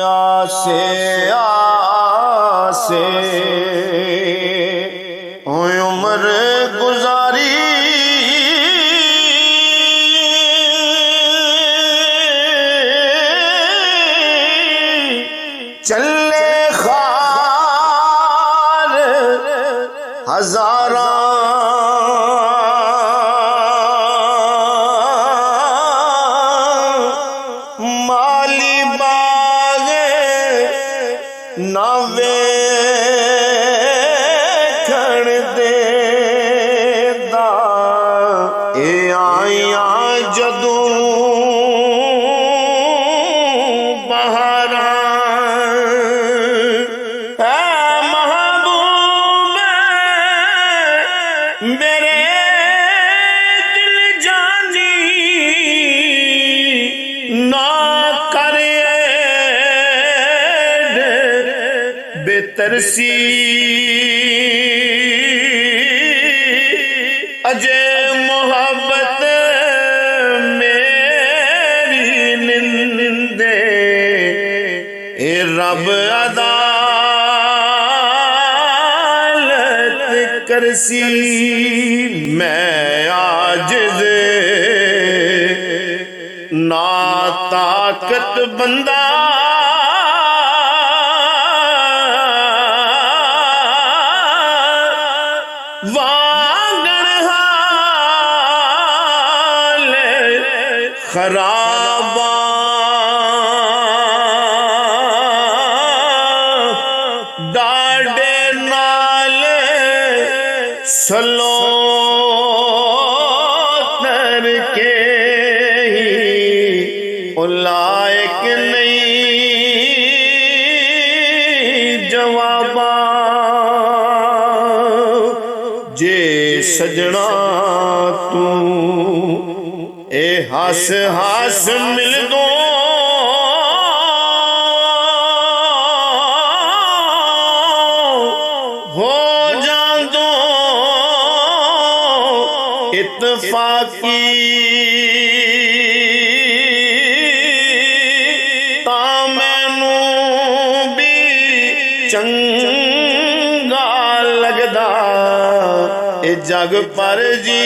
आसे आसे उम्र गुजारी चले खार हजारा माली बाग ना वेखण देदा ए आइया जदों बहारा महबूब मेरे दिल जानी ना बेतरसी अजे मोहब्बत मेरी निंदे ए रब अदालत करसी मैं आजिज़ ना ताकत बंदा वांगण हाल खराबा डाडे नाल सलो तर के ही लायक नहीं जवाबा जे सजना तू ए हस हस मिल दो हो जा दो इत्फाकी ता मैनू भी चंगा लगदा ए जग पर जी